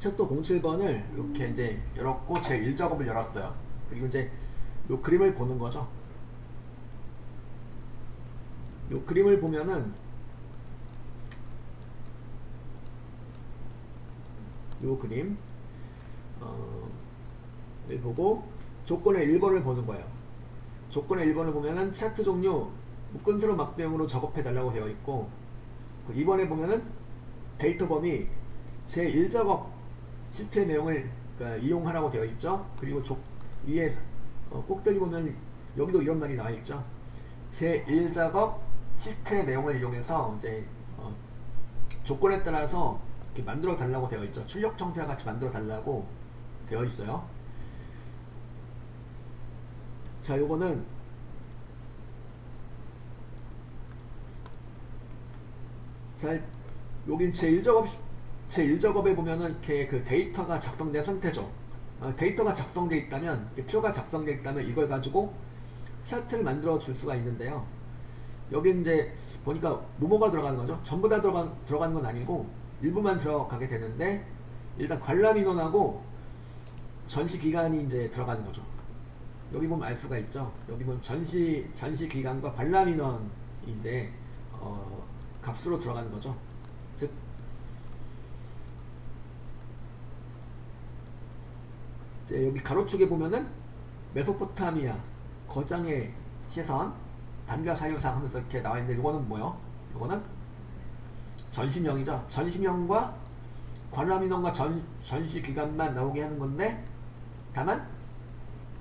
챕터 07번을 이렇게 이제 열었고 제 1작업을 열었어요. 그리고 이제 요 그림을 보는 거죠. 요 그림을 보면은 요 그림 을 보고 조건의 1번을 보는 거예요. 조건의 1번을 보면은 차트 종류 묶은수로 막대형으로 작업해 달라고 되어 있고, 2번에 보면은 데이터 범위 제1작업 시트의 내용을 그러니까 이용하라고 되어 있죠. 그리고 위에 꼭대기 보면 여기도 이런 말이 나와 있죠. 제1작업 시트의 내용을 이용해서 이제 조건에 따라서 이렇게 만들어 달라고 되어 있죠. 출력 정체와 같이 만들어 달라고 되어 있어요. 자, 요거는 자, 여긴 제1작업에 보면은 이렇게 그 데이터가 작성된 상태죠. 데이터가 작성되어 있다면, 표가 작성되어 있다면 이걸 가지고 차트를 만들어 줄 수가 있는데요. 여기 이제 보니까 뭐뭐가 들어가는 거죠. 전부 다 들어가는 건 아니고 일부만 들어가게 되는데, 일단 관람 인원하고 전시 기간이 이제 들어가는 거죠. 여기 보면 알 수가 있죠. 여기 보면 전시 기간과 관람 인원이 이제 값으로 들어가는 거죠. 즉 이제 여기 가로축에 보면은 메소포타미아 거장의 시선 단가 사유상 하면서 이렇게 나와 있는데, 이거는 뭐요? 이거는 전시명이죠. 전시명과 관람 인원과 전시 기간만 나오게 하는 건데, 다만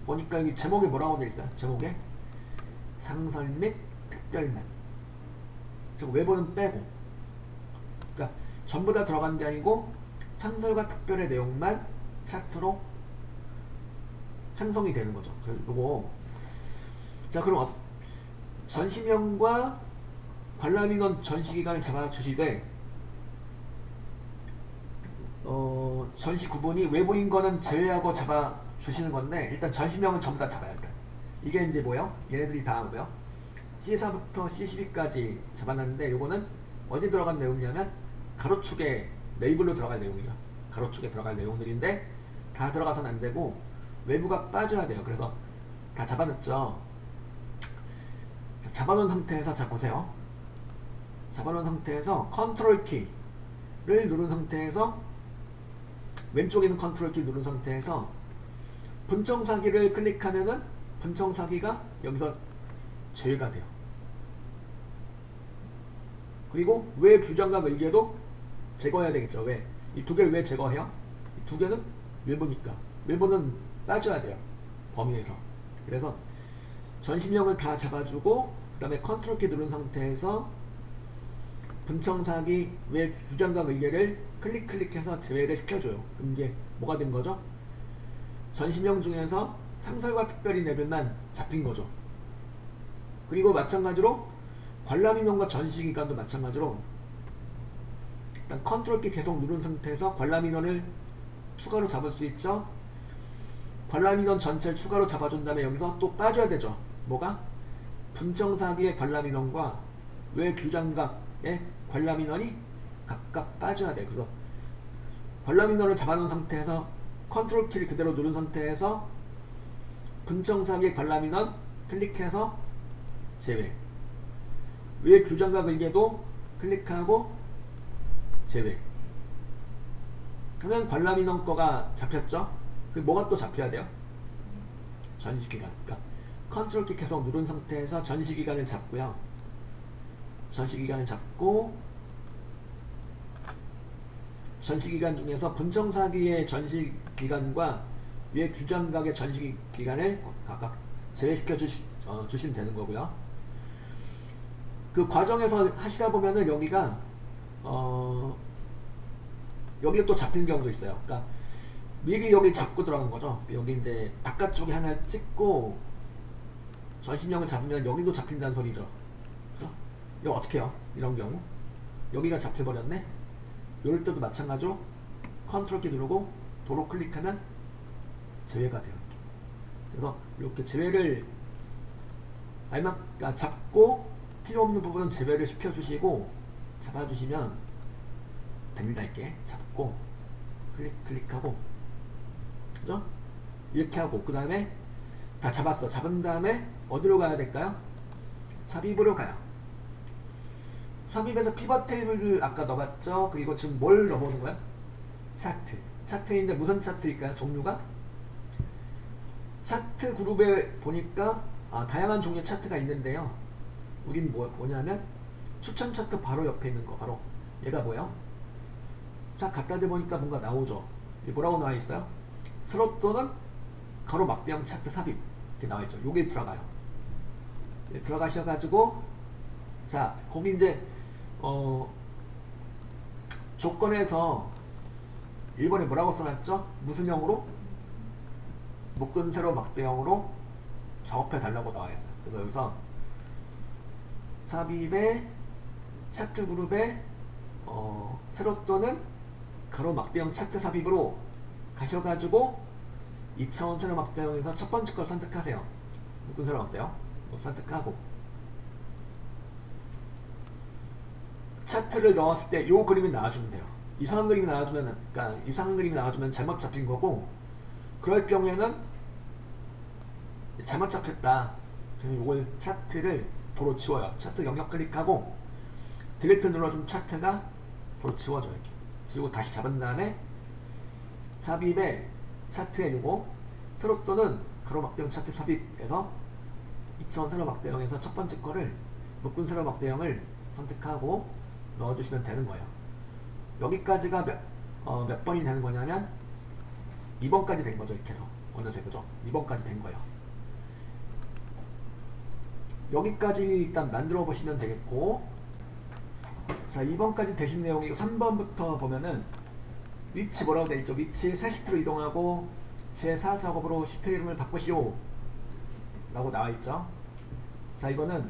보니까 여기 제목에 뭐라고 되어 있어요? 제목에 상설 및 특별만. 즉 외부는 빼고, 그러니까 전부 다 들어간 게 아니고 상설과 특별의 내용만 차트로 생성이 되는 거죠. 그래서 요거 자, 그럼 전시명과 관람인원 전시기간을 잡아주시되, 전시 구분이 외부인 거는 제외하고 잡아주시는 건데, 일단 전시명은 전부 다 잡아야 돼. 이게 이제 뭐요? 얘네들이 다 뭐요? C4부터 C12까지 잡아놨는데, 요거는 어디 들어간 내용이냐면 가로축에 레이블로 들어갈 내용이죠. 가로축에 들어갈 내용들인데 다 들어가서는 안 되고 외부가 빠져야 돼요. 그래서 다 잡아놨죠. 자, 잡아놓은 상태에서, 자 보세요. 잡아놓은 상태에서 컨트롤 키를 누른 상태에서, 왼쪽에 있는 컨트롤 키 누른 상태에서 분청사기를 클릭하면은 분청사기가 여기서 제외가 돼요. 그리고 외 규정과 의계도 제거해야 되겠죠. 왜? 이 두 개를 왜 제거해요? 이 두 개는 외부니까. 외부는 빠져야 돼요. 범위에서. 그래서 전시명을 다 잡아주고, 그 다음에 컨트롤 키 누른 상태에서 분청사기 외 규정과 의계를 클릭해서 제외를 시켜줘요. 그럼 이게 뭐가 된 거죠? 전시명 중에서 상설과 특별히 레벨만 잡힌 거죠. 그리고 마찬가지로 관람인원과 전시기간도 마찬가지로 일단 컨트롤 키 계속 누른 상태에서 관람인원을 추가로 잡을 수 있죠. 관람인원 전체를 추가로 잡아준 다음에 여기서 또 빠져야 되죠. 뭐가? 분청사기의 관람인원과 외 규장각의 관람인원이 각각 빠져야 돼. 그래서 관람인원을 잡아놓은 상태에서 컨트롤 키를 그대로 누른 상태에서 분청사기의 관람인원 클릭해서 제외, 외 규정과 글계도 클릭하고 제외. 그러면 관람인원 거가 잡혔죠. 그 뭐가 또 잡혀야 돼요? 전시기간. 그러니까 컨트롤 키 계속 누른 상태에서 전시기간을 잡고요. 전시기간을 잡고, 전시기간 중에서 분청사기의 전시기간과 위에 규정각의 전시기간을 각각 제외시켜 주시면 되는 거고요. 그 과정에서 하시다 보면은 여기가 여기가 또 잡힌 경우도 있어요. 그러니까 미리 여기 잡고 들어간 거죠. 여기 이제 바깥쪽에 하나 찍고 전시명을 잡으면 여기도 잡힌다는 소리죠. 그래서 이거 어떻게 해요? 이런 경우 여기가 잡혀버렸네. 이럴 때도 마찬가지로 컨트롤 키 누르고 도로 클릭하면 제외가 돼요. 그래서 이렇게 제외를 그러니까 잡고 필요 없는 부분은 제외를 시켜주시고 잡아주시면 됩니다. 이렇게 잡고 클릭하고, 그죠? 이렇게 하고, 그 다음에 다 잡았어. 잡은 다음에 어디로 가야 될까요? 삽입으로 가요. 삽입에서 피벗 테이블을 아까 넣어봤죠? 그리고 지금 뭘 넣어보는 거야? 차트. 차트인데 무슨 차트일까요? 종류가? 차트 그룹에 보니까 다양한 종류의 차트가 있는데요. 우린 뭐냐면 추천 차트 바로 옆에 있는 거 바로 얘가 뭐예요? 자, 갖다 대보니까 뭔가 나오죠. 이게 뭐라고 나와 있어요? 스로또는 가로 막대형 차트 삽입 이렇게 나와 있죠. 요게 들어가요. 들어가셔가지고 자, 거기 이제 조건에서 1번에 뭐라고 써놨죠? 무슨 형으로? 묶은 세로 막대형으로 작업해 달라고 나와 있어요. 그래서 여기서 삽입에 차트 그룹에 세로 또는 가로 막대형 차트 삽입으로 가셔가지고 2차원 세로 막대형에서 첫 번째 걸 선택하세요. 묶은 세로 막대형 선택하고 차트를 넣었을 때 요 그림이 나와주면 돼요. 이상한 그림이 나와주면, 그러니까 이상한 그림이 나와주면 잘못 잡힌 거고, 그럴 경우에는 잘못 잡혔다. 그럼 이걸 차트를 도로 지워요. 차트 영역 클릭하고 딜리트 눌러주면 차트가 도로 지워져요. 이렇게 지우고 다시 잡은 다음에 삽입에 차트에 요거 세로 또는 가로 막대형 차트 삽입에서 2차원 세로 막대형에서 첫 번째 거를 묶은 세로 막대형을 선택하고 넣어주시면 되는 거예요. 여기까지가 몇 번이 되는 거냐면 2번까지 된 거죠. 이렇게 해서 어느새 그죠? 2번까지 된 거예요. 여기까지 일단 만들어 보시면 되겠고, 자 2번까지 되신 내용이고 3번부터 보면은 위치 뭐라고 되어 있죠? 위치 새 시트로 이동하고 제4 작업으로 시트 이름을 바꾸시오 라고 나와 있죠. 자 이거는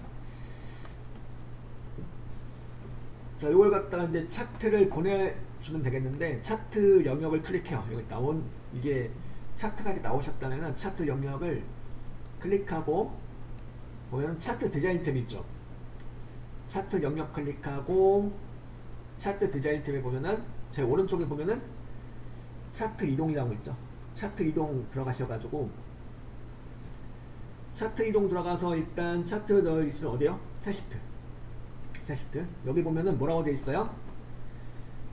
자 이걸 갖다가 이제 차트를 보내주면 되겠는데, 차트 영역을 클릭해요. 여기 나온 이게 차트가 이렇게 나오셨다면 차트 영역을 클릭하고 보면 차트 디자인 탭이 있죠. 차트 영역 클릭하고 차트 디자인 탭에 보면은 제 오른쪽에 보면은 차트 이동이라고 있죠. 차트 이동 들어가셔가지고 차트 이동 들어가서 일단 차트 넣을 위치는 어디요? 새 시트. 새 시트. 여기 보면은 뭐라고 되어 있어요?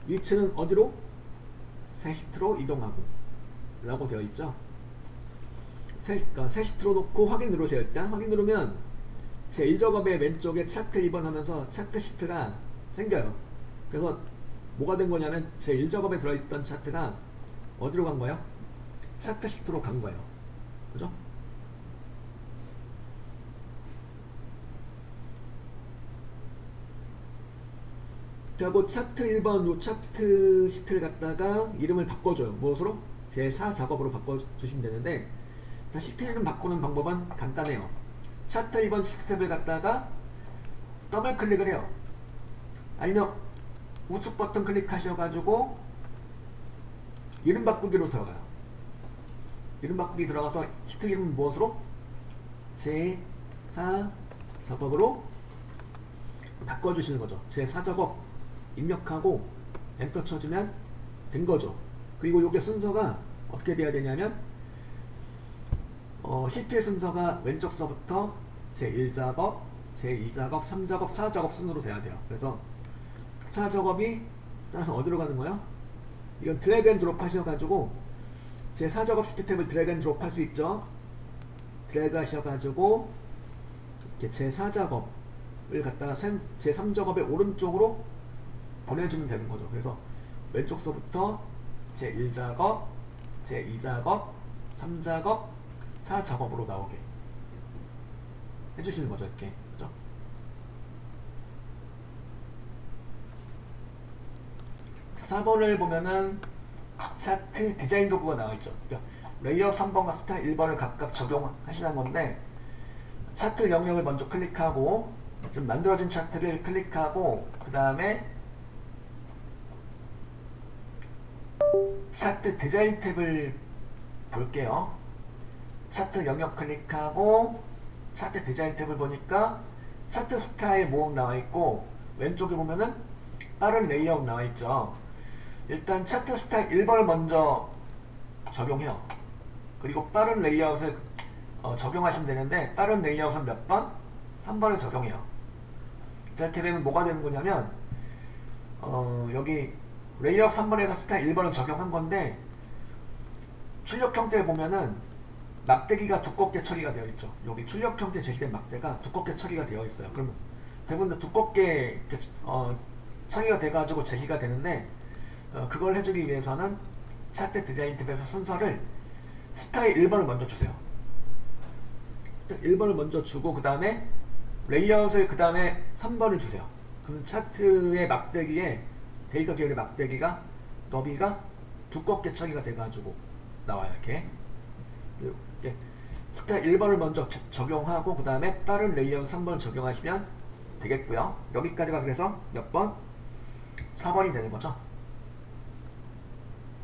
위치는 어디로? 새 시트로 이동하고 라고 되어 있죠. 새 시트로 놓고 확인 누르세요. 일단 확인 누르면 제 1작업의 왼쪽에 차트 2번 하면서 차트 시트가 생겨요. 그래서 뭐가 된 거냐면 제 1작업에 들어있던 차트가 어디로 간 거예요? 차트 시트로 간 거예요. 그죠? 그리고 차트 1번 요 차트 시트를 갖다가 이름을 바꿔줘요. 무엇으로? 제4 작업으로 바꿔주시면 되는데, 자, 시트 이름 바꾸는 방법은 간단해요. 차트 1번 시트 탭을 갖다가 더블 클릭을 해요. 아니면 우측 버튼 클릭하셔가지고 이름 바꾸기로 들어가요. 이름 바꾸기 들어가서 시트 이름 무엇으로? 제4 작업으로 바꿔주시는 거죠. 제4 작업 입력하고 엔터 쳐주면 된 거죠. 그리고 이게 순서가 어떻게 돼야 되냐면 시트의 순서가 왼쪽 서부터 제1작업, 제2작업, 3작업, 4작업 순으로 돼야 돼요. 그래서 4작업이 따라서 어디로 가는 거예요? 이건 드래그 앤 드롭 하셔가지고 제4작업 시트 탭을 드래그 앤 드롭 할 수 있죠. 드래그 하셔가지고 이렇게 제4작업을 갖다가 제3작업의 오른쪽으로 보내주면 되는 거죠. 그래서 왼쪽서부터 제1작업, 제2작업, 3작업, 4작업으로 나오게 해주시는 거죠. 이렇게. 그죠? 자, 4번을 보면은 차트 디자인 도구가 나와있죠. 그러니까 레이어 3번과 스타일 1번을 각각 적용하시는 건데, 차트 영역을 먼저 클릭하고 지금 만들어진 차트를 클릭하고 그 다음에 차트 디자인 탭을 볼게요. 차트 영역 클릭하고 차트 디자인 탭을 보니까 차트 스타일 모음 나와있고 왼쪽에 보면은 빠른 레이아웃 나와있죠. 일단 차트 스타일 1번을 먼저 적용해요. 그리고 빠른 레이아웃을 적용하시면 되는데, 빠른 레이아웃은 몇 번? 3번을 적용해요. 이렇게 되면 뭐가 되는 거냐면 여기 레이아웃 3번에서 스타일 1번을 적용한 건데, 출력 형태에 보면은 막대기가 두껍게 처리가 되어 있죠. 여기 출력 형태 제시된 막대가 두껍게 처리가 되어 있어요. 그럼 대부분 다 두껍게 처리가 돼가지고 제시가 되는데, 그걸 해주기 위해서는 차트 디자인 팁에서 순서를 스타일 1번을 먼저 주세요. 스타일 1번을 먼저 주고 그 다음에 레이아웃을 그 다음에 3번을 주세요. 그럼 차트의 막대기에 데이터 계열의 막대기가 너비가 두껍게 처리가 돼가지고 나와요. 이렇게 스타일 1번을 먼저 적용하고 그 다음에 빠른 레이아웃 3번을 적용하시면 되겠고요. 여기까지가 그래서 몇 번? 4번이 되는 거죠.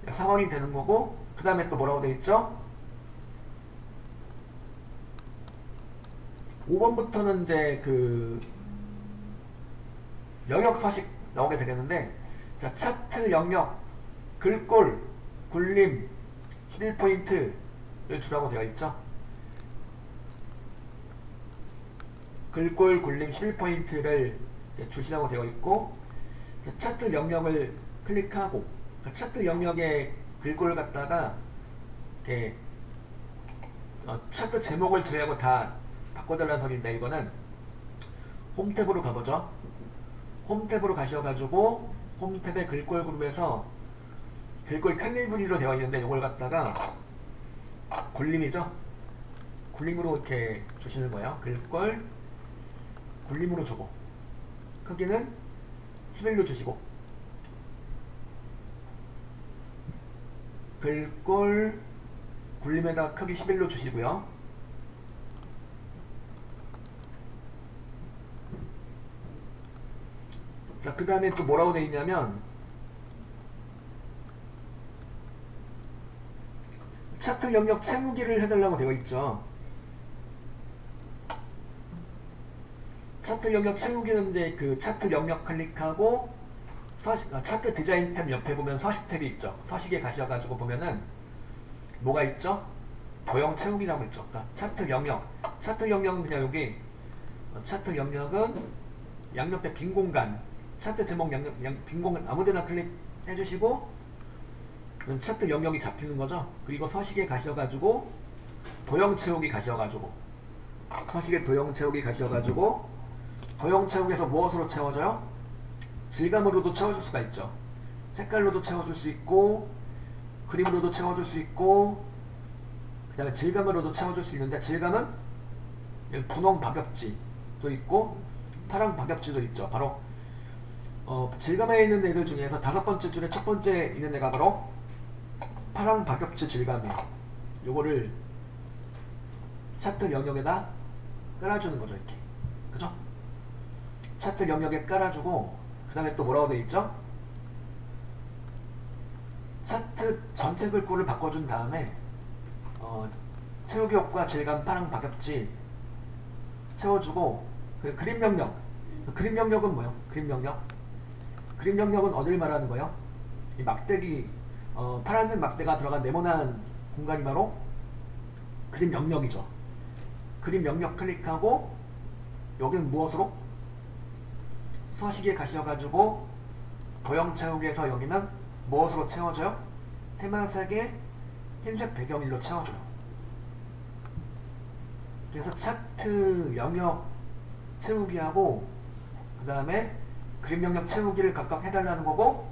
4번이 되는 거고, 그 다음에 또 뭐라고 되어 있죠? 5번부터는 이제 그 영역 서식 나오게 되겠는데, 자, 차트 영역, 글꼴, 굴림, 11포인트를 주라고 되어 있죠. 글꼴, 굴림, 11포인트를 주시라고 되어 있고, 자, 차트 영역을 클릭하고, 그 차트 영역의 글꼴을 갖다가 이렇게 차트 제목을 제외하고 다 바꿔달라는 소리인데, 이거는 홈 탭으로 가보죠. 홈 탭으로 가셔가지고 홈 탭의 글꼴 그룹에서 글꼴 캘리브리로 되어 있는데, 이걸 갖다가 굴림이죠. 굴림으로 이렇게 주시는 거예요. 글꼴 굴림으로 주고, 크기는 11로 주시고, 글꼴 굴림에다 크기 11로 주시고요. 자, 그 다음에 또 뭐라고 되어 있냐면, 차트 영역 채우기를 해달라고 되어 있죠. 차트 영역 채우기는 이제 그 차트 영역 클릭하고 차트 디자인 탭 옆에 보면 서식 탭이 있죠. 서식에 가셔가지고 보면은 뭐가 있죠? 도형 채우기라고 있죠. 그러니까 차트 영역은 그냥 여기 차트 영역은 양옆에 빈 공간, 차트 제목 빈 공간 아무데나 클릭해 주시고 차트 영역이 잡히는 거죠. 그리고 서식에 가셔가지고 도형 채우기 가셔가지고 서식에 도형 채우기 가셔가지고 도형 채우기에서 무엇으로 채워져요? 질감으로도 채워줄 수가 있죠. 색깔로도 채워줄 수 있고, 그림으로도 채워줄 수 있고, 그 다음에 질감으로도 채워줄 수 있는데, 질감은 분홍 박엽지도 있고 파랑 박엽지도 있죠. 바로 질감에 있는 애들 중에서 5번째 줄에 첫 번째 있는 애가 바로 파랑 박엽지 질감이에요. 요거를 차트 영역에다 깔아주는 거죠. 이렇게, 그죠? 차트 영역에 깔아주고, 그 다음에 또 뭐라고 되어 있죠? 차트 전체 글꼴을 바꿔준 다음에 채우기 효과 질감 파랑 박엽지 채워주고, 그 그림 영역, 그림 영역은 뭐예요? 그림 영역은 어딜 말하는 거예요? 이 막대기, 파란색 막대가 들어간 네모난 공간이 바로 그림 영역이죠. 그림 영역 클릭하고, 여기는 무엇으로? 서식에 가셔가지고 도형 채우기에서 여기는 무엇으로 채워져요? 테마색의 흰색 배경일로 채워줘요. 그래서 차트 영역 채우기하고 그 다음에 그림 영역 채우기를 각각 해달라는 거고,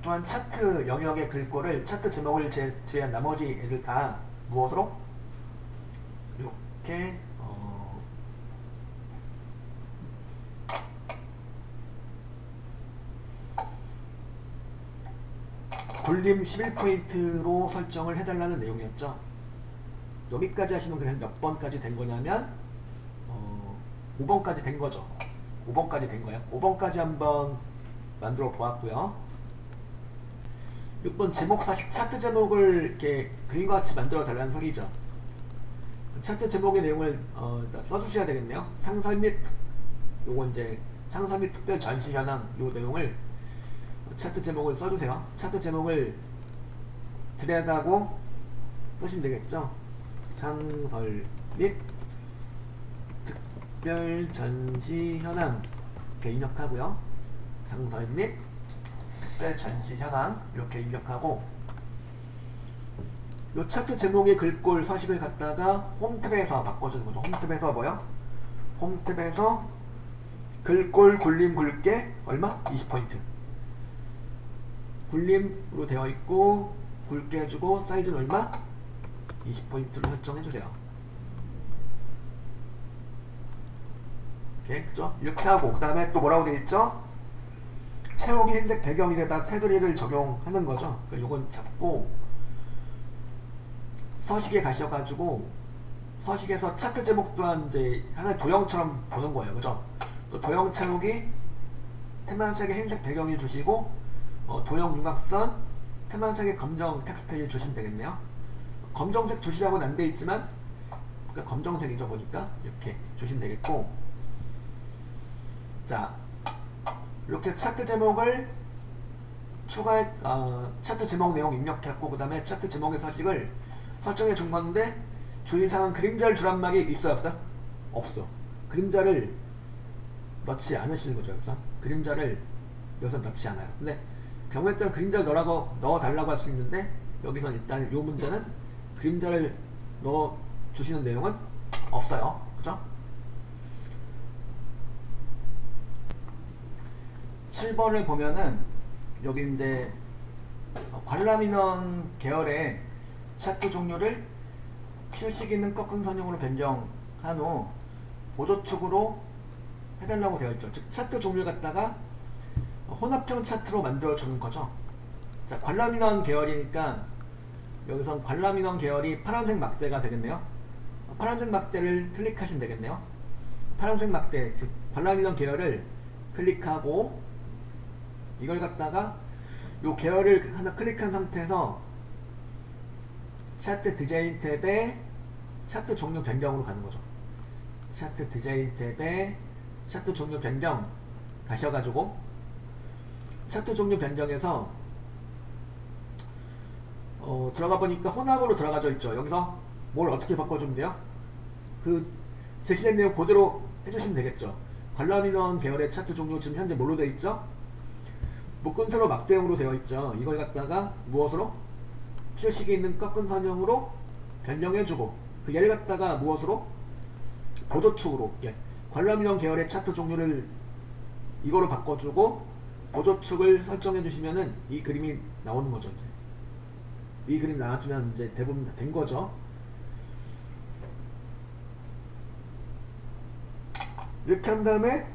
또한 차트 영역의 글꼴을 차트 제목을 제외한 나머지 애들 다 무엇으로? 이렇게 굴림 11포인트로 설정을 해달라는 내용이었죠. 여기까지 하시면 그래서 몇 번까지 된 거냐면 5번까지 된 거죠. 5번까지 된 거예요. 5번까지 한번 만들어 보았고요. 6번 제목 서식 차트 제목을 이렇게 그림과 같이 만들어 달라는 소리죠. 차트 제목의 내용을 써주셔야 되겠네요. 상설 및 요거 이제 상설 및 특별 전시 현황 요 내용을 차트 제목을 써주세요. 차트 제목을 드래그하고 쓰시면 되겠죠. 상설 및 특별 전시 현황 이렇게 입력하고요. 상설 및 특별 전시 현황 이렇게 입력하고, 요 차트 제목의 글꼴 서식을 갖다가 홈탭에서 바꿔주는 거죠. 홈탭에서 뭐요? 홈탭에서 글꼴 굴림 굵게 얼마? 20포인트 굴림으로 되어 있고, 굵게 해주고 사이즈는 얼마? 20포인트로 설정해주세요. 오케이, 그죠? 이렇게 하고, 그 다음에 또 뭐라고 되어 있죠? 채우기 흰색 배경에다 테두리를 적용하는 거죠. 요건 잡고 서식에 가셔가지고 서식에서 차트 제목 또한 이제 하나의 도형처럼 보는 거예요. 그죠? 또 도형 채우기 테마색의 흰색 배경을 주시고, 도형 윤곽선 테마색의 검정 텍스트를 주시면 되겠네요. 검정색 주시라고는 안 되어 있지만 그러니까 검정색이죠. 보니까 이렇게 주시면 되겠고, 자 이렇게 차트 제목을 차트 제목 내용 입력했고, 그 다음에 차트 제목의 서식을 설정해 준 건데, 주의사항은 그림자를 주란 말이 있어요, 없어? 없어. 그림자를 넣지 않으시는 거죠. 여기서 그림자를 여기서 넣지 않아요. 근데 경우에 따라 그림자를 넣어달라고 할 수 있는데, 여기서 일단 이 문제는 그림자를 넣어 주시는 내용은 없어요. 그죠? 7번을 보면은 여기 이제 관람인원 계열의 차트 종류를 표시 기능 꺾은 선형으로 변경한 후 보조축으로 해달라고 되어 있죠. 즉 차트 종류를 갖다가 혼합형 차트로 만들어 주는 거죠. 자, 관람인원 계열이니까 여기선 관람인원 계열이 파란색 막대가 되겠네요. 파란색 막대를 클릭하시면 되겠네요. 파란색 막대, 즉 관람인원 계열을 클릭하고, 이걸 갖다가 요 계열을 하나 클릭한 상태에서 차트 디자인 탭에 차트 종류 변경으로 가는 거죠. 차트 디자인 탭에 차트 종류 변경 가셔가지고, 차트 종류 변경에서 들어가 보니까 혼합으로 들어가져 있죠. 여기서 뭘 어떻게 바꿔주면 돼요? 그 제시된 내용 그대로 해주시면 되겠죠. 관람인원 계열의 차트 종류 지금 현재 뭘로 되어 있죠? 묶은세로 막대형으로 되어 있죠. 이걸 갖다가 무엇으로? 표식이 있는 꺾은 선형으로 변경해주고, 그 얘를 갖다가 무엇으로? 보조축으로, 관람인원 계열의 차트 종류를 이거로 바꿔주고 보조축을 설정해 주시면은 이 그림이 나오는 거죠. 이제 이 그림 나와주면 이제 대부분 다 된 거죠. 이렇게 한 다음에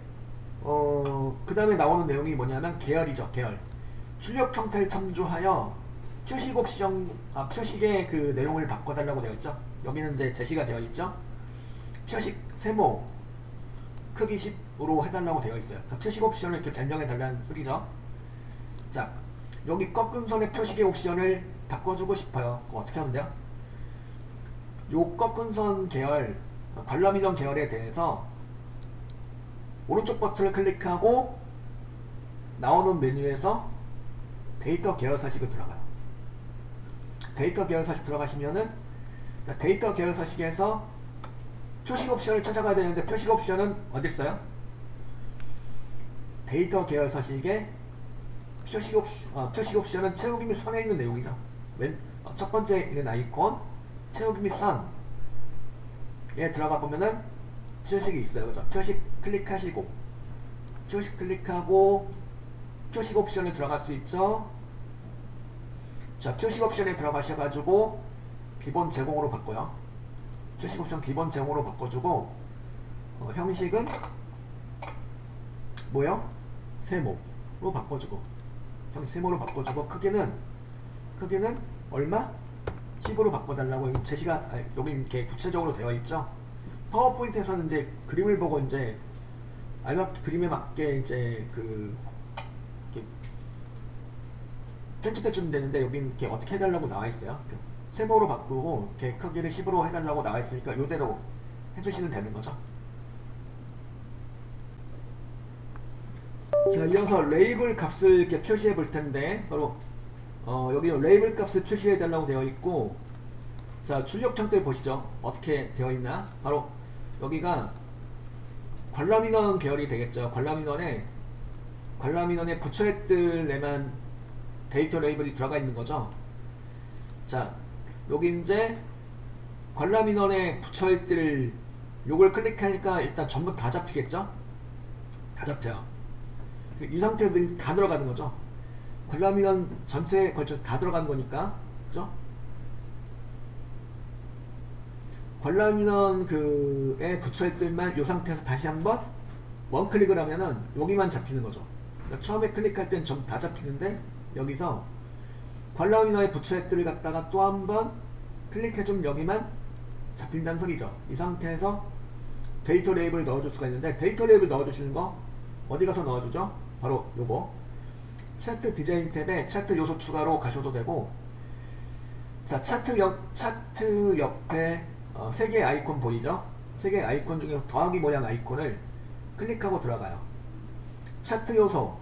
그 다음에 나오는 내용이 뭐냐면 계열이죠. 계열. 출력 형태를 참조하여 표식 옵션, 표식의 그 내용을 바꿔달라고 되어 있죠. 여기는 이제 제시가 되어 있죠. 표식 세모 크기 10으로 해달라고 되어 있어요. 그러니까 표식 옵션을 이렇게 변경해 달라는 소리죠. 자, 여기 꺾은 선의 표식의 옵션을 바꿔주고 싶어요. 그럼 어떻게 하면 돼요? 요 꺾은 선 계열, 관람인원 계열에 대해서 오른쪽 버튼을 클릭하고 나오는 메뉴에서 데이터 계열 서식을 들어가요. 데이터 계열 서식 들어가시면은, 데이터 계열 서식에서 표식 옵션을 찾아가야 되는데, 표식 옵션은 어디 있어요? 데이터 계열 서식에 표식 옵션은 채우기 및 선에 있는 내용이죠. 첫 번째 있는 아이콘 채우기 및 선에 들어가 보면은 표식이 있어요. 그죠? 표식 클릭하시고, 표식 클릭하고 표식 옵션에 들어갈 수 있죠. 자, 표식 옵션에 들어가셔가지고 기본 제공으로 바꿔요. 표식 옵션 기본 제공으로 바꿔주고, 형식은 뭐요? 세모로 바꿔주고, 형식 세모로 바꿔주고, 크기는 얼마? 10으로 바꿔달라고 여기 제시가 여기 이렇게 구체적으로 되어 있죠. 파워포인트에서는 이제 그림을 보고 이제 알맞게 그림에 맞게 이제 편집해주면 되는데, 여기 이렇게 어떻게 해달라고 나와 있어요. 세모로 바꾸고 이렇게 크기를 10으로 해달라고 나와 있으니까 이대로 해주시면 되는 거죠. 자, 이어서 레이블 값을 이렇게 표시해 볼 텐데, 바로 여기 레이블 값을 표시해 달라고 되어 있고, 자, 출력 창들 보시죠. 어떻게 되어 있나? 바로 여기가 관람인원 계열이 되겠죠. 관람인원의 부처액들에만 데이터 레이블이 들어가 있는 거죠. 자, 여기 이제 관람인원의 부처액들을 요걸 클릭하니까 일단 전부 다 잡히겠죠? 다 잡혀요. 이 상태에서 다 들어가는 거죠. 관람인원 전체에 걸쳐 다 들어가는 거니까, 그죠? 관람인원 그의 부처액들만 이 상태에서 다시 한번 원클릭을 하면은 여기만 잡히는 거죠. 그러니까 처음에 클릭할 땐 전부 다 잡히는데 여기서 관람인원의 부처액들을 갖다가 또 한번 클릭해주면 여기만 잡힌다는 소리죠. 이 상태에서 데이터 레이블을 넣어줄 수가 있는데, 데이터 레이블 넣어주시는 거 어디 가서 넣어주죠? 바로 요거 차트 디자인 탭에 차트 요소 추가로 가셔도 되고, 자, 차트 옆에 세 개의 아이콘 보이죠? 세 개의 아이콘 중에서 더하기 모양 아이콘을 클릭하고 들어가요. 차트 요소,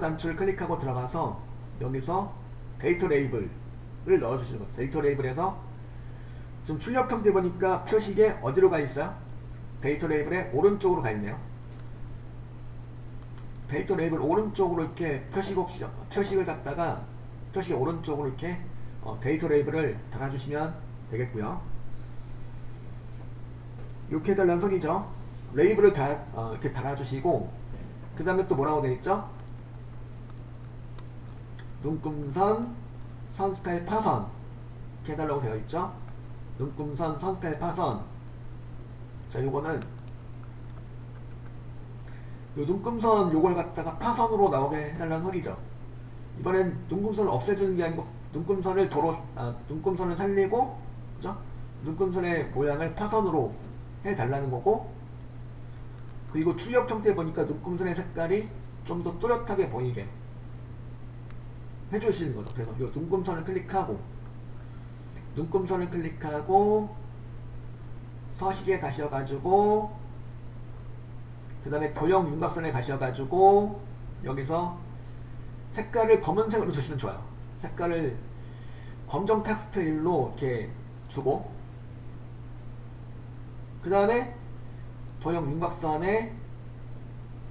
단추를 클릭하고 들어가서 여기서 데이터 레이블을 넣어주시는 거죠. 데이터 레이블에서 지금 출력 형태 보니까 표식에 어디로 가 있어요? 데이터 레이블의 오른쪽으로 가 있네요. 데이터 레이블 오른쪽으로 이렇게 표식을 갖다가 표식의 오른쪽으로 이렇게 데이터 레이블을 달아주시면 되겠고요. 이렇게 해달라는 소리죠. 레이블을 이렇게 달아주시고, 그 다음에 또 뭐라고 되어 있죠? 눈금선, 선 스타일 파선 이렇게 해달라고 되어 있죠. 눈금선, 선 스타일 파선. 자, 요거는 요 눈금선 요걸 갖다가 파선으로 나오게 해달라는 소리죠. 이번엔 눈금선을 없애주는 게 아니고 눈금선을 살리고, 그죠? 눈금선의 모양을 파선으로 해달라는 거고, 그리고 출력 형태 보니까 눈금선의 색깔이 좀 더 뚜렷하게 보이게 해주시는 거죠. 그래서 이 눈금선을 클릭하고 서식에 가셔가지고, 그 다음에 도형 윤곽선에 가셔가지고 여기서 색깔을 검은색으로 주시면 좋아요. 색깔을 검정 텍스트 일로 이렇게 주고, 그 다음에 도형 윤곽선에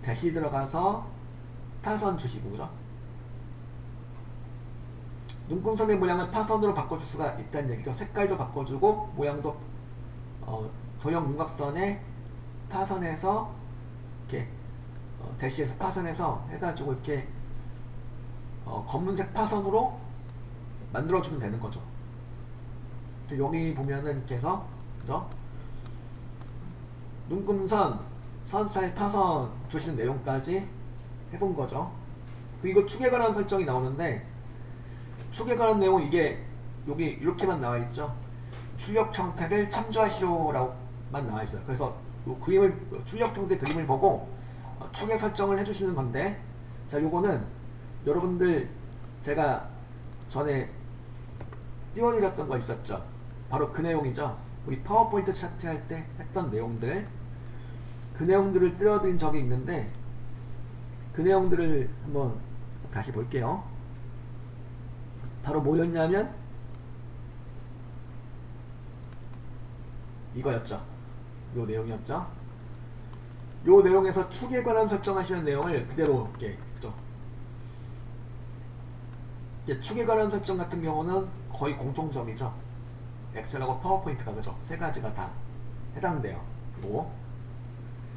다시 들어가서 타선 주시고, 그죠? 눈금선의 모양을 파선으로 바꿔줄 수가 있다는 얘기죠. 색깔도 바꿔주고 모양도 도형 윤곽선에 파선해서 이렇게 대시에서 파선해서 해가지고 이렇게 검은색 파선으로 만들어주면 되는 거죠. 여기 보면은 이렇게 해서, 그죠? 눈금선, 선스타일 파선 주시는 내용까지 해본 거죠. 그리고 축에 관한 설정이 나오는데, 축에 관한 내용은 이게 여기 이렇게만 나와 있죠. 출력 형태를 참조하시오라고만 나와 있어요. 그래서 요 출력 형태 그림을 보고 축의 설정을 해주시는 건데, 자, 요거는 여러분들 제가 전에 띄워드렸던 거 있었죠. 바로 그 내용이죠. 우리 파워포인트 차트 할 때 했던 내용들, 그 내용들을 띄워드린 적이 있는데, 그 내용들을 한번 다시 볼게요. 바로 뭐였냐면 이거였죠. 요 내용이었죠. 요 내용에서 축에 관한 설정하시는 내용을 그대로 이렇게, 그죠? 축에 관한 설정 같은 경우는 거의 공통적이죠. 엑셀하고 파워포인트가, 그죠? 세 가지가 다 해당돼요.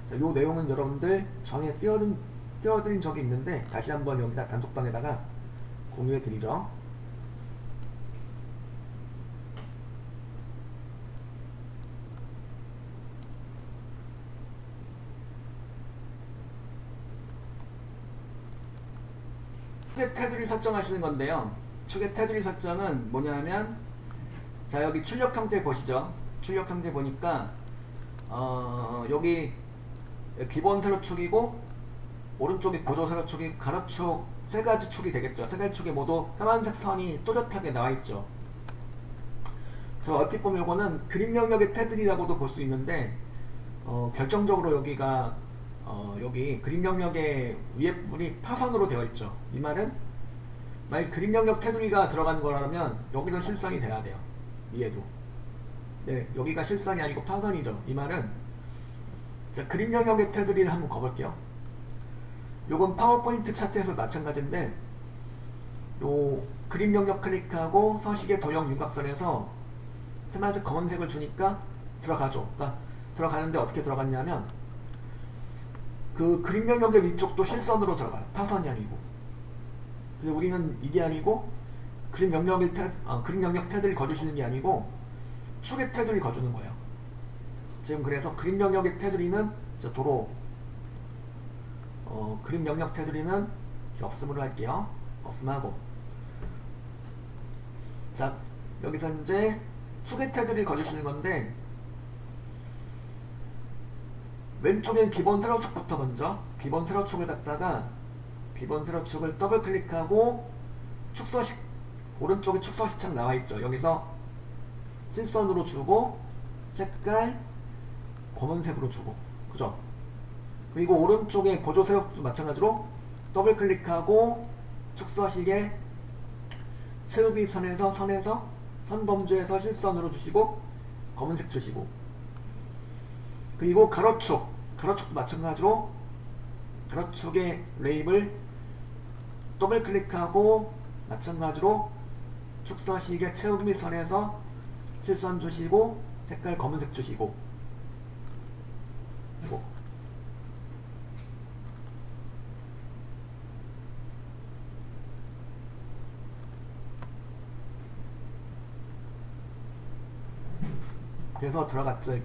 자, 요 내용은 여러분들 전에 띄워드린 적이 있는데 다시 한번 여기다 단톡방에다가 공유해 드리죠. 축의 테두리 설정하시는 건데요. 축의 테두리 설정은 뭐냐면, 자, 여기 출력 형태 보시죠. 출력 형태 보니까 여기 기본 세로축이고 오른쪽이 보조 세로축이 가로축 세 가지 축이 되겠죠. 세 가지 축에 모두 까만색 선이 또렷하게 나와 있죠. 그래서 얼핏 보면 이거는 그림 영역의 테두리라고도 볼 수 있는데, 결정적으로 여기가 여기 그림 영역의 위에 부분이 파선으로 되어 있죠. 이 말은 만약 그림 영역 테두리가 들어가는 거라면 여기서 실선이 돼야 돼요. 위에도. 네, 여기가 실선이 아니고 파선이죠. 이 말은 자, 그림 영역의 테두리를 한번 거볼게요. 요건 파워포인트 차트에서 마찬가지인데 요 그림 영역 클릭하고 서식의 도형 윤곽선에서 테마스 검은색을 주니까 들어가죠. 그러니까 들어가는데 어떻게 들어갔냐면 그 그림 영역의 위쪽도 실선으로 들어가요. 파선이 아니고. 근데 우리는 이게 아니고 그림 영역 테두리 거주시는 게 아니고 축의 테두리 거주는 거예요. 지금 그래서 그림 영역의 테두리는 도로 그림 영역 테두리는 없음으로 할게요. 없음하고 자 여기서 이제 축의 테두리 거주시는 건데 왼쪽엔 기본 세로축부터 먼저 기본 세로축을 갖다가 기본 세로축을 더블 클릭하고 축서식 오른쪽에 축서시창 나와있죠. 여기서 실선으로 주고 색깔 검은색으로 주고 그죠? 그리고 오른쪽에 보조 세로축도 마찬가지로 더블 클릭하고 축서식에 채우기 선에서 선범주에서 실선으로 주시고 검은색 주시고 그리고 가로축도 마찬가지로 가로축의 레임을 더블 클릭하고 마찬가지로 축서식의 채우기 선에서 실선 주시고 색깔 검은색 주시고 그래서 들어갔죠.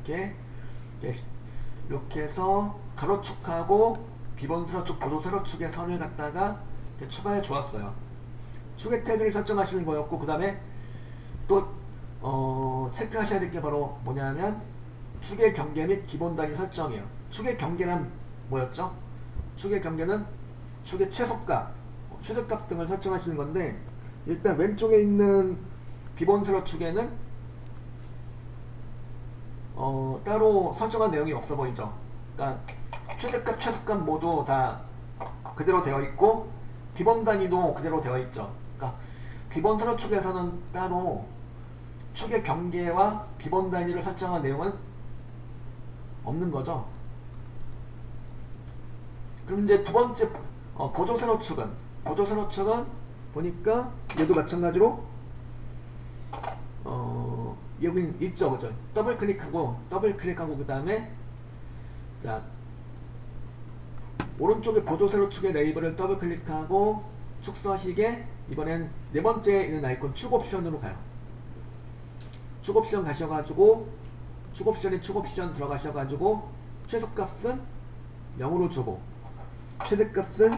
이렇게 해서 가로축하고 기본 세로축, 보조 세로축의 선을 갖다가 추가해 주었어요. 축의 테두리 설정하시는 거였고 그 다음에 또 체크하셔야 될 게 바로 뭐냐면 축의 경계 및 기본 단위 설정이에요. 축의 경계는 뭐였죠? 축의 경계는 축의 최소값, 최소값 등을 설정하시는 건데 일단 왼쪽에 있는 기본 세로축에는 따로 설정한 내용이 없어 보이죠. 그러니까 최대값, 최소값 모두 다 그대로 되어 있고 기본 단위도 그대로 되어 있죠. 그러니까 기본 세로축에서는 따로 축의 경계와 기본 단위를 설정한 내용은 없는 거죠. 그럼 이제 두 번째 보조 세로축은 보니까 얘도 마찬가지로 여기 있죠, 그죠? 더블 클릭하고 그 다음에 자 오른쪽에 보조 세로축의 레이블을 더블 클릭하고 축서식에 이번엔 네 번째에 있는 아이콘 축 옵션으로 가요. 축 옵션 가셔가지고 축 옵션 들어가셔가지고 최소값은 0으로 주고 최대값은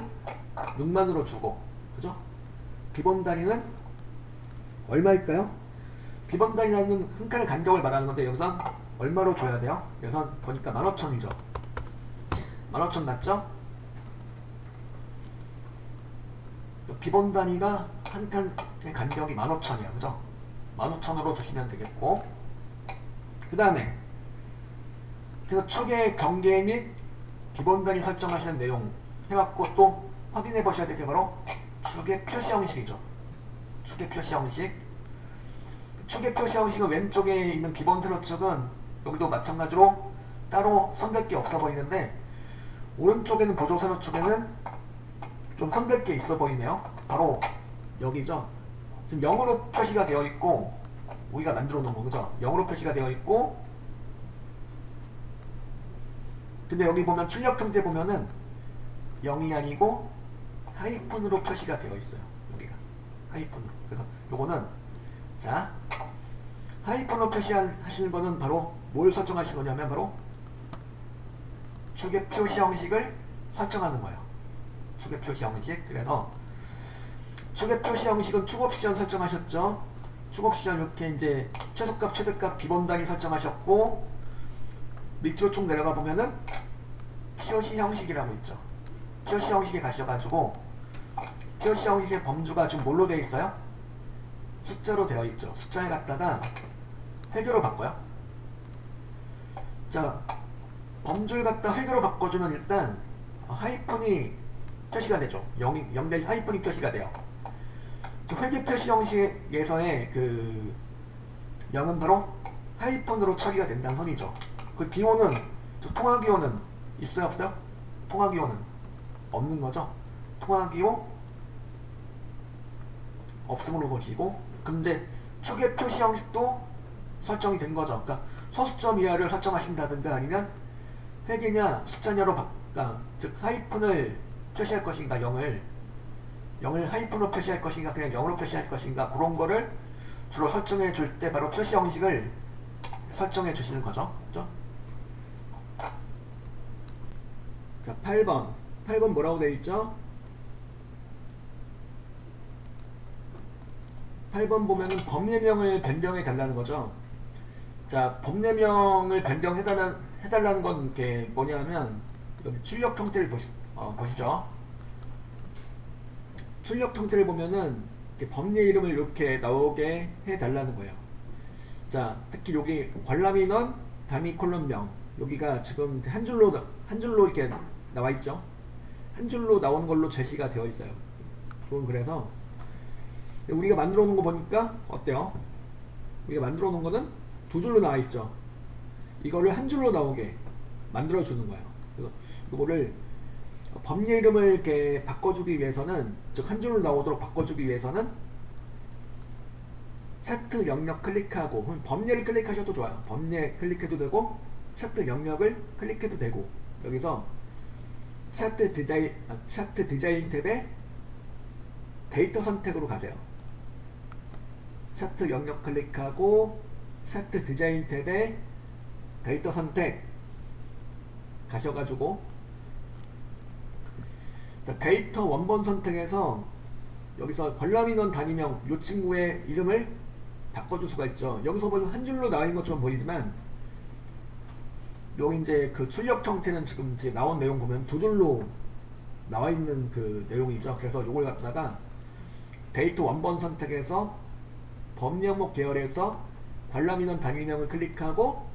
6만으로 주고 그죠? 기본 단위는 얼마일까요? 기본 단위라는 한 칸의 간격을 말하는 건데 여기서 얼마로 줘야 돼요? 여기서 보니까 15,000이죠. 15,000 맞죠? 기본 단위가 한 칸의 간격이 15,000이야. 그죠? 15,000으로 주시면 되겠고 그 다음에 그래서 축의 경계 및 기본 단위 설정하시는 내용 해갖고 또 확인해 보셔야 될 게 바로 축의 표시 형식이죠. 축의 표시 형식. 축의 표시 형식은 왼쪽에 있는 기본 세로축은 여기도 마찬가지로 따로 선될 게 없어 보이는데 오른쪽에는 보조 세로축에는 좀 선될 게 있어 보이네요. 바로 여기죠. 지금 0으로 표시가 되어 있고 우리가 만들어 놓은 거 그죠? 0으로 표시가 되어 있고 근데 여기 보면 출력 형태 보면은 0이 아니고 하이픈으로 표시가 되어 있어요. 여기가 하이픈으로. 그래서 요거는 자 하이픈으로 표시하시는 거는 바로 뭘 설정하신 거냐면 바로 축의 표시 형식을 설정하는 거예요. 축의 표시 형식. 그래서 축의 표시 형식은 축 옵션 설정하셨죠. 축 옵션 이렇게 이제 최소값, 최대값, 기본 단위 설정하셨고 밑으로 쭉 내려가 보면은 표시 형식이라고 있죠. 표시 형식에 가셔가지고 표시 형식의 범주가 지금 뭘로 되어 있어요? 숫자로 되어 있죠. 숫자에 갖다가 획으로 바꿔요. 자, 범주를 갖다 획으로 바꿔주면 일단 하이픈이 표시가 되죠. 0 대신 하이픈이 표시가 돼요. 회계 표시 형식에서의 그 0은 바로 하이픈으로 처리가 된다는 소리죠. 그 기호는, 통화 기호는 있어요, 없어요? 통화 기호는 없는 거죠. 통화 기호 없음으로 보시고, 그럼 이제 추계 표시 형식도 설정이 된 거죠. 그러니까 소수점 이하를 설정하신다든가 아니면 회계냐 숫자냐로 즉 하이픈을 표시할 것인가, 0을 하이픈으로 표시할 것인가, 그냥 0으로 표시할 것인가, 그런 거를 주로 설정해 줄 때 바로 표시 형식을 설정해 주시는 거죠. 그죠? 자, 8번 뭐라고 되어 있죠? 8번 보면은 법례명을 변경해 달라는 거죠. 자, 법례명을 변경해달라는 건 이게 뭐냐면, 여기 출력 형태를 보시죠. 출력 형태를 보면은 법례 이름을 이렇게 나오게 해달라는 거예요. 자, 특히 여기 관람인원 단위 콜럼명, 여기가 지금 한 줄로 이렇게 나와 있죠. 한 줄로 나오는 걸로 제시가 되어 있어요. 그건 그래서 우리가 만들어 놓은 거 보니까 어때요? 우리가 만들어 놓은 거는 두 줄로 나와 있죠. 이거를 한 줄로 나오게 만들어 주는 거예요. 그래서 이거를 법례 이름을 이렇게 바꿔주기 위해서는, 즉 한 줄로 나오도록 바꿔주기 위해서는 차트 영역 클릭하고, 법례를 클릭하셔도 좋아요. 법례 클릭해도 되고 차트 영역을 클릭해도 되고, 여기서 차트 디자인 탭에 데이터 선택으로 가세요. 차트 영역 클릭하고 차트 디자인 탭에 데이터 선택 가셔가지고 데이터 원본 선택에서 여기서 관람인원 단위명 이 친구의 이름을 바꿔줄 수가 있죠. 여기서 보면 한 줄로 나와 있는 것처럼 보이지만 여기 이제 그 출력 형태는 지금 이제 나온 내용 보면 두 줄로 나와 있는 그 내용이죠. 그래서 이걸 갖다가 데이터 원본 선택에서 법례 항목 계열에서 관람인원 단위명을 클릭하고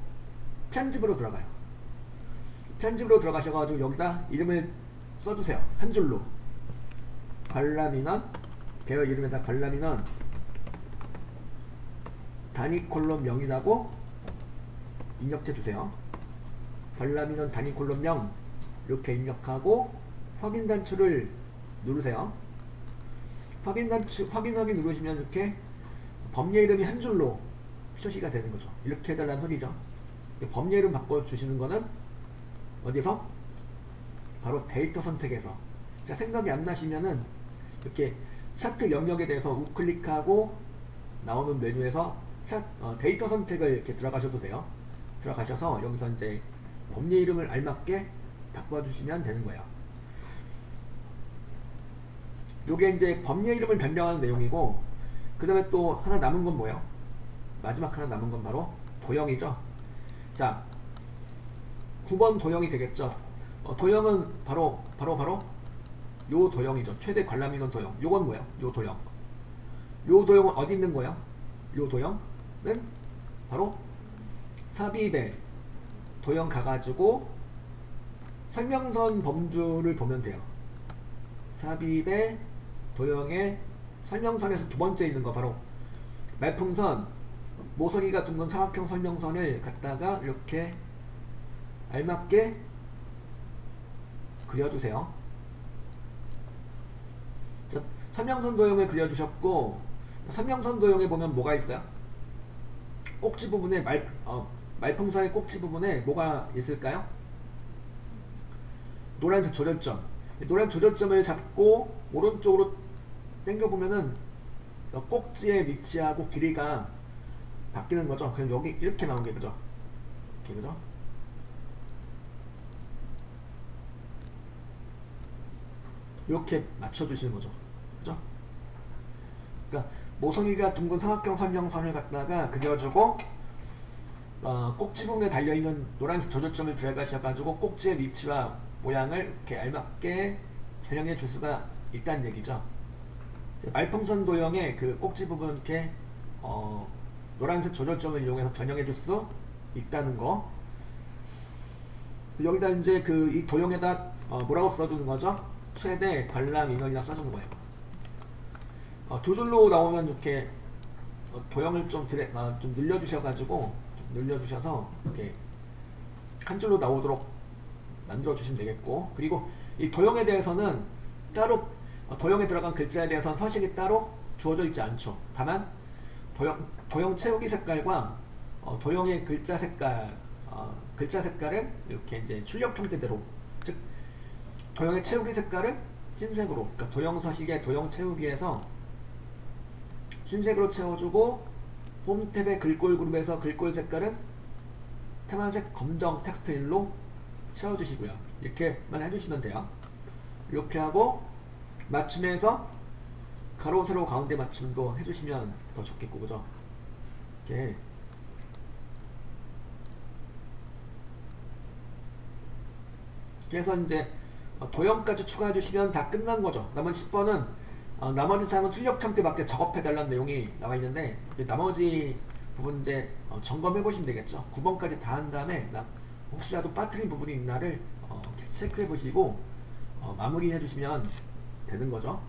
편집으로 들어가요. 편집으로 들어가셔가지고 여기다 이름을 써주세요. 한 줄로 관람인원 계열 이름에다 관람인원 단위 콜럼 0이라고 입력해 주세요. 관람인원 단위 콜럼 0 이렇게 입력하고 확인 단추를 누르세요. 확인 누르시면 이렇게 법례 이름이 한 줄로 표시가 되는 거죠. 이렇게 해달라는 소리죠. 법례 이름 바꿔주시는 거는 어디서? 바로 데이터 선택에서. 자, 생각이 안 나시면은 이렇게 차트 영역에 대해서 우클릭하고 나오는 메뉴에서 데이터 선택을 이렇게 들어가셔도 돼요. 들어가셔서 여기서 이제 법례 이름을 알맞게 바꿔주시면 되는 거예요. 요게 이제 법례 이름을 변경하는 내용이고, 그 다음에 또 하나 남은 건 뭐예요? 마지막 하나 남은 건 바로 도형이죠. 자, 9번 도형이 되겠죠. 도형은 바로 요 도형이죠. 최대 관람인원 도형. 요건 뭐예요? 요 도형. 요 도형은 어디 있는 거예요? 요 도형은 바로 삽입에 도형 가가지고 설명선 범주를 보면 돼요. 삽입에 도형의 설명선에서 두 번째 있는 거 바로 말풍선, 모서리가 둥근 사각형 설명선을 갖다가 이렇게 알맞게 그려주세요. 자, 설명선 도형을 그려주셨고, 설명선 도형에 보면 뭐가 있어요? 꼭지 부분에 말풍선의 꼭지 부분에 뭐가 있을까요? 노란색 조절점. 노란 조절점을 잡고 오른쪽으로 당겨보면은 꼭지의 위치하고 길이가 바뀌는 거죠. 그냥 여기 이렇게 나온 게 그죠? 이렇게 그죠? 이렇게 맞춰주시는 거죠. 그죠? 그러니까 모서리가 둥근 사각형 설명선을 갖다가 그려주고 꼭지 부분에 달려있는 노란색 조절점을 들어가셔가지고 꼭지의 위치와 모양을 이렇게 알맞게 변형해 줄 수가 있다는 얘기죠. 말풍선 도형의 그 꼭지 부분 이렇게 노란색 조절점을 이용해서 변형해 줄 수 있다는 거. 여기다 이제 그 이 도형에다 뭐라고 써주는 거죠? 최대 관람 인원이라 써주는 거예요. 두 줄로 나오면 이렇게 도형을 좀 늘려주셔가지고 늘려주셔서 이렇게 한 줄로 나오도록 만들어 주시면 되겠고, 그리고 이 도형에 대해서는 따로 도형에 들어간 글자에 대해서는 서식이 따로 주어져 있지 않죠. 다만 도형 채우기 색깔과 도형의 글자 색깔은 이렇게 이제 출력 형태대로, 즉 도형의 채우기 색깔은 흰색으로, 그러니까 도형 서식의 도형 채우기에서 흰색으로 채워주고, 홈 탭의 글꼴 그룹에서 글꼴 색깔은 테마색 검정 텍스트일로 채워주시고요. 이렇게만 해주시면 돼요. 이렇게 하고 맞춤에서 가로 세로 가운데 맞춤도 해주시면 더 좋겠고, 그죠? 이렇게 그래서 이제 도형까지 추가해 주시면 다 끝난 거죠. 나머지 10번은 나머지 사항은 출력 형태밖에 작업해 달라는 내용이 나와 있는데, 나머지 부분 이제 점검해 보시면 되겠죠. 9번까지 다 한 다음에 혹시라도 빠뜨린 부분이 있나를 체크해 보시고 마무리해 주시면 되는 거죠.